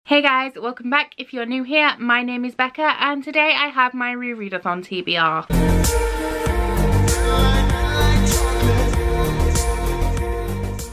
Hey guys, welcome back. If you're new here, my name is Becca and today I have my Re-Read-A-Thon TBR.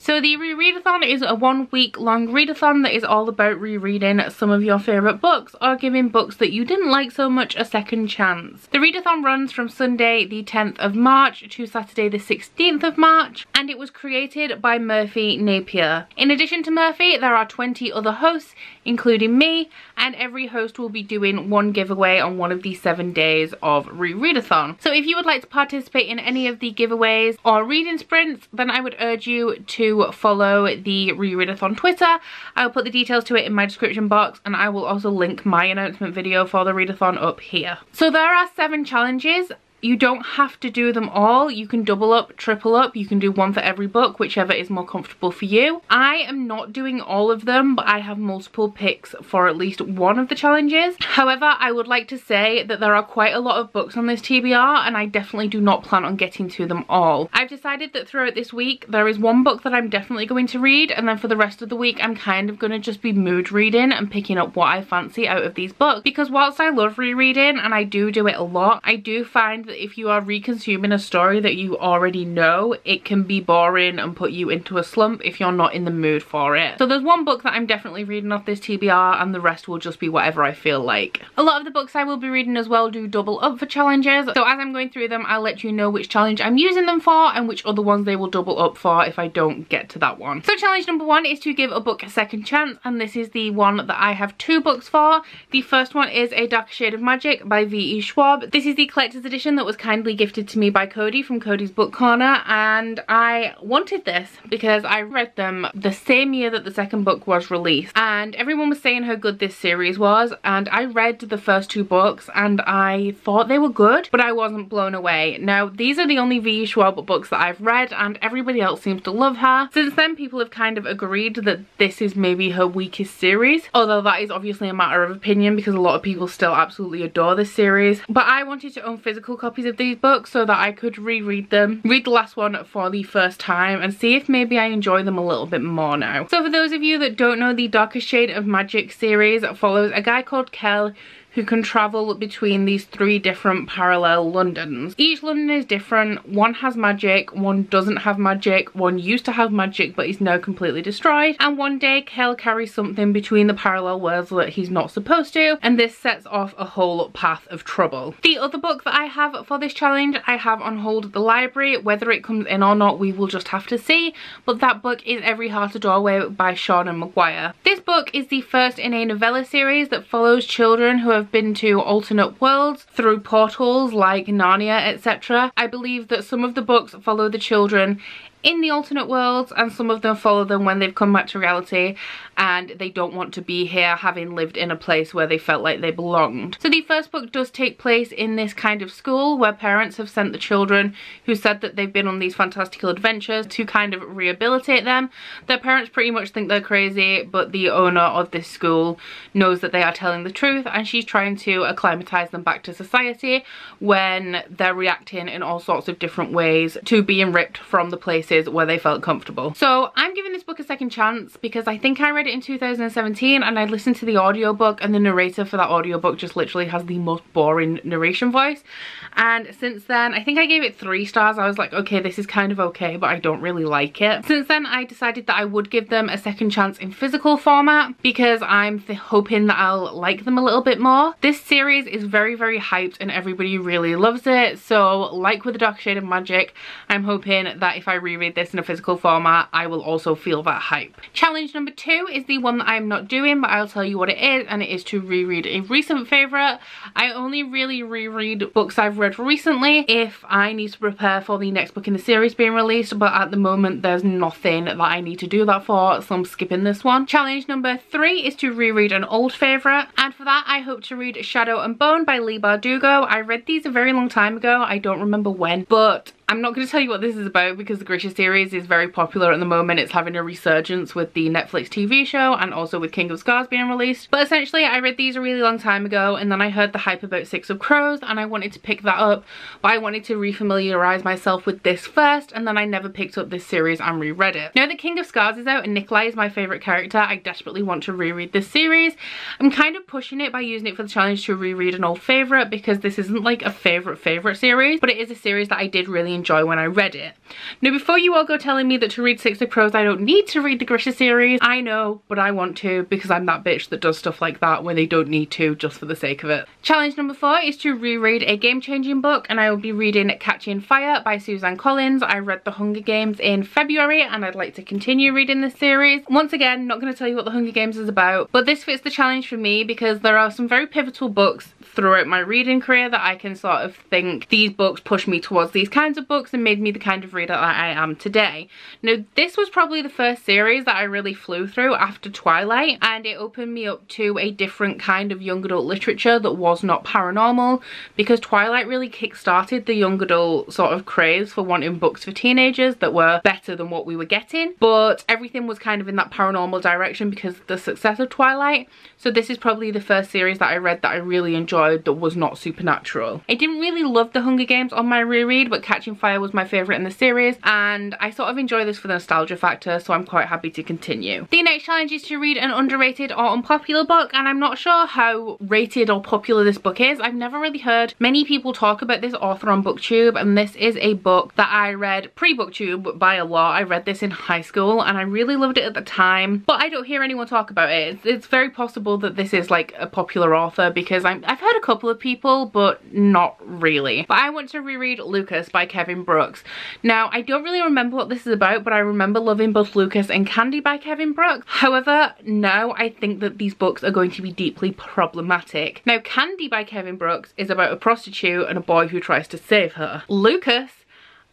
So the Re-Read-A-Thon is a 1 week long readathon that is all about rereading some of your favourite books or giving books that you didn't like so much a second chance. The readathon runs from Sunday the 10th of March to Saturday the 16th of March and it was created by Murphy Napier. In addition to Murphy, there are 20 other hosts including me, and every host will be doing one giveaway on one of the 7 days of Re-Read-A-Thon. So if you would like to participate in any of the giveaways or reading sprints, then I would urge you to follow the Re-Read-A-Thon Twitter. I'll put the details to it in my description box and I will also link my announcement video for the readathon up here. So there are 7 challenges. You don't have to do them all. You can double up, triple up. You can do one for every book, whichever is more comfortable for you. I am not doing all of them, but I have multiple picks for at least one of the challenges. However, I would like to say that there are quite a lot of books on this TBR and I definitely do not plan on getting to them all. I've decided that throughout this week, there is one book that I'm definitely going to read, and then for the rest of the week, I'm kind of going to just be mood reading and picking up what I fancy out of these books. Because whilst I love rereading, and I do it a lot, I do find that if you are reconsuming a story that you already know, it can be boring and put you into a slump if you're not in the mood for it. So there's one book that I'm definitely reading off this TBR and the rest will just be whatever I feel like. A lot of the books I will be reading as well do double up for challenges, so as I'm going through them I'll let you know which challenge I'm using them for and which other ones they will double up for if I don't get to that one. So challenge number 1 is to give a book a second chance, and this is the one that I have 2 books for. The first one is A Darker Shade of Magic by V.E. Schwab. This is the collector's edition that was kindly gifted to me by Cody from Cody's Book Corner, and I wanted this because I read them the same year that the second book was released and everyone was saying how good this series was, and I read the first 2 books and I thought they were good, but I wasn't blown away. Now these are the only V.E. Schwab books that I've read and everybody else seems to love her. Since then people have kind of agreed that this is maybe her weakest series, although that is obviously a matter of opinion because a lot of people still absolutely adore this series. But I wanted to own physical copies of these books so that I could reread them, read the last one for the first time and see if maybe I enjoy them a little bit more now. So for those of you that don't know, the Darker Shade of Magic series follows a guy called Kel who can travel between these 3 different parallel Londons. Each London is different. One has magic, one doesn't have magic, one used to have magic but is now completely destroyed, and one day Kel carries something between the parallel worlds that he's not supposed to, and this sets off a whole path of trouble. The other book that I have for this challenge, I have on hold at the library. Whether it comes in or not, we will just have to see, but that book is Every Heart a Doorway by Shauna Maguire. This book is the first in a novella series that follows children who have been to alternate worlds through portals like Narnia, etc. I believe that some of the books follow the children in the alternate worlds and some of them follow them when they've come back to reality and they don't want to be here, having lived in a place where they felt like they belonged. So the first book does take place in this kind of school where parents have sent the children who said that they've been on these fantastical adventures to kind of rehabilitate them. Their parents pretty much think they're crazy, but the owner of this school knows that they are telling the truth and she's trying to acclimatize them back to society when they're reacting in all sorts of different ways to being ripped from the places where they felt comfortable. So I'm giving this book a second chance because I think I read it in 2017 and I listened to the audiobook and the narrator for that audiobook just literally has the most boring narration voice, and since then I think I gave it 3 stars. I was like, okay, this is kind of okay, but I don't really like it. Since then I decided that I would give them a second chance in physical format because I'm hoping that I'll like them a little bit more. This series is very hyped and everybody really loves it, so like with The Dark Shade of Magic, I'm hoping that if I reread this in a physical format I will also feel that hype. Challenge number 2 is the one that I'm not doing, but I'll tell you what it is, and it is to reread a recent favourite. I only really reread books I've read recently if I need to prepare for the next book in the series being released, but at the moment there's nothing that I need to do that for, so I'm skipping this one. Challenge number 3 is to reread an old favourite, and for that I hope to read Shadow and Bone by Leigh Bardugo. I read these a very long time ago, I don't remember when, but I'm not going to tell you what this is about because the Grisha series is very popular at the moment. It's having a resurgence with the Netflix TV show and also with King of Scars being released. But essentially I read these a really long time ago, and then I heard the hype about Six of Crows and I wanted to pick that up, but I wanted to refamiliarize myself with this first, and then I never picked up this series and reread it. Now that King of Scars is out and Nikolai is my favourite character, I desperately want to reread this series. I'm kind of pushing it by using it for the challenge to reread an old favourite, because this isn't like a favourite series, but it is a series that I did really enjoy when I read it. Now before you all go telling me that to read Six of Crows I don't need to read the Grisha series, I know, but I want to, because I'm that bitch that does stuff like that when they don't need to just for the sake of it. Challenge number 4 is to reread a game-changing book, and I will be reading Catching Fire by Suzanne Collins. I read The Hunger Games in February and I'd like to continue reading this series. Once again, not going to tell you what The Hunger Games is about, but this fits the challenge for me because there are some very pivotal books throughout my reading career that I can sort of think these books pushed me towards these kinds of books and made me the kind of reader that I am today. Now this was probably the first series that I really flew through after Twilight, and it opened me up to a different kind of young adult literature that was not paranormal, because Twilight really kick-started the young adult sort of craze for wanting books for teenagers that were better than what we were getting, but everything was kind of in that paranormal direction because of the success of Twilight. So this is probably the first series that I read that I really enjoyed that was not supernatural. I didn't really love The Hunger Games on my reread, but Catching Fire was my favourite in the series, and I sort of enjoy this for the nostalgia factor, so I'm quite happy to continue. The next challenge is to read an underrated or unpopular book, and I'm not sure how rated or popular this book is. I've never really heard many people talk about this author on BookTube, and this is a book that I read pre-BookTube by a lot. I read this in high school and I really loved it at the time, but I don't hear anyone talk about it. It's very possible that this is like a popular author because I've heard a couple of people, but not really. But I want to reread Lucas by Kevin Brooks. Now I don't really remember what this is about, but I remember loving both Lucas and Candy by Kevin Brooks. However, now I think that these books are going to be deeply problematic. Now Candy by Kevin Brooks is about a prostitute and a boy who tries to save her. Lucas,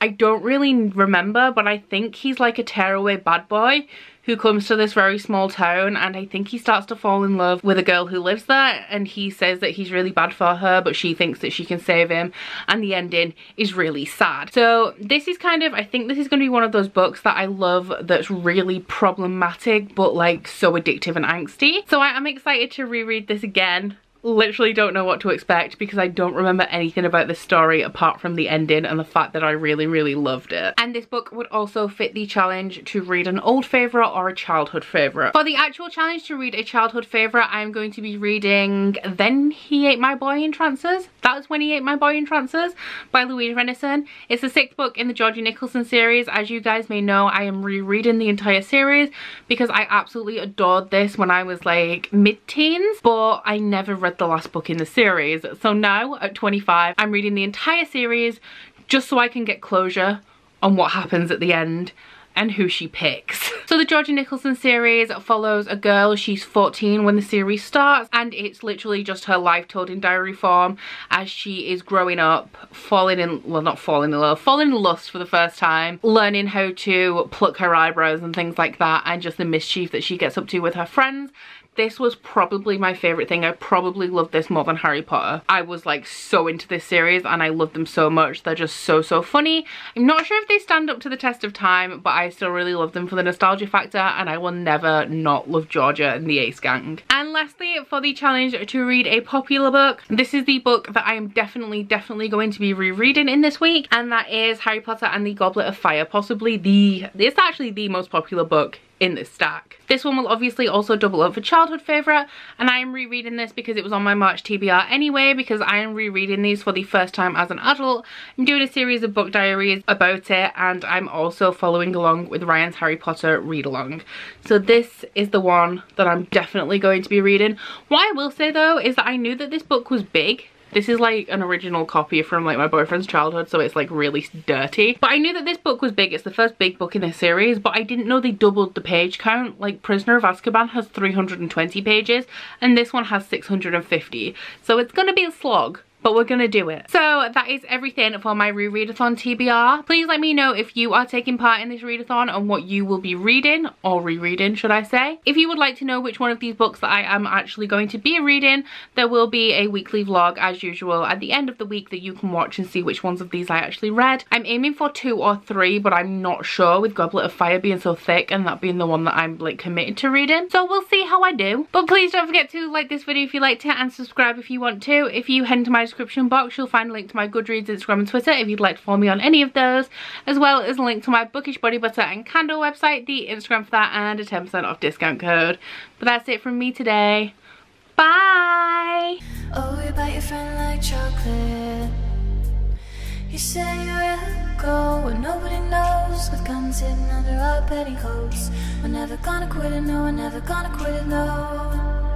I don't really remember, but I think he's like a tearaway bad boy who comes to this very small town, and I think he starts to fall in love with a girl who lives there, and he says that he's really bad for her, but she thinks that she can save him, and the ending is really sad. So this is kind of, I think this is going to be one of those books that I love that's really problematic but like so addictive and angsty. So I am excited to reread this again. Literally don't know what to expect because I don't remember anything about this story apart from the ending and the fact that I really loved it. And this book would also fit the challenge to read an old favourite or a childhood favourite. For the actual challenge to read a childhood favourite, I'm going to be reading Then He Ate My Boy in Trances. That was When He Ate My Boy in Trances by Louise Renison. It's the 6th book in the Georgie Nicholson series. As you guys may know, I am rereading the entire series because I absolutely adored this when I was like mid-teens, but I never read the last book in the series. So now at 25 I'm reading the entire series just so I can get closure on what happens at the end and who she picks. So the Georgie Nicholson series follows a girl. She's 14 when the series starts, and it's literally just her life told in diary form as she is growing up, falling in lust for the first time, learning how to pluck her eyebrows and things like that, and just the mischief that she gets up to with her friends. This was probably my favourite thing. I probably loved this more than Harry Potter. I was like so into this series and I love them so much. They're just so funny. I'm not sure if they stand up to the test of time, but I still really love them for the nostalgia factor, and I will never not love Georgia and the Ace Gang. And lastly, for the challenge to read a popular book, this is the book that I am definitely going to be rereading in this week, and that is Harry Potter and the Goblet of Fire. It's actually the most popular book in this stack. This one will obviously also double up for childhood favourite, and I am rereading this because it was on my March TBR anyway, because I am rereading these for the first time as an adult. I'm doing a series of book diaries about it, and I'm also following along with Ryan's Harry Potter read along. So this is the one that I'm definitely going to be reading. What I will say though is that I knew that this book was big. This is like an original copy from like my boyfriend's childhood, so it's like really dirty. But I knew that this book was big. It's the first big book in this series, but I didn't know they doubled the page count. Like Prisoner of Azkaban has 320 pages and this one has 650. So it's gonna be a slog, but we're gonna do it. So that is everything for my Re-Read-A-Thon TBR. Please let me know if you are taking part in this readathon and what you will be reading, or rereading should I say. If you would like to know which one of these books that I am actually going to be reading, there will be a weekly vlog as usual at the end of the week that you can watch and see which ones of these I actually read. I'm aiming for 2 or 3, but I'm not sure with Goblet of Fire being so thick and that being the one that I'm like committed to reading. So we'll see how I do. But please don't forget to like this video if you liked it and subscribe if you want to. If you head into my description box, you'll find a link to my Goodreads, Instagram and Twitter if you'd like to follow me on any of those, as well as a link to my Bookish body butter and candle website, the Instagram for that, and a 10% off discount code. But that's it from me today. Bye! Oh, you bite your friend like chocolate. You say you'll go where nobody knows, with guns hidden under our petticoats. We're never gonna quit it, no, we're never gonna quit it, no.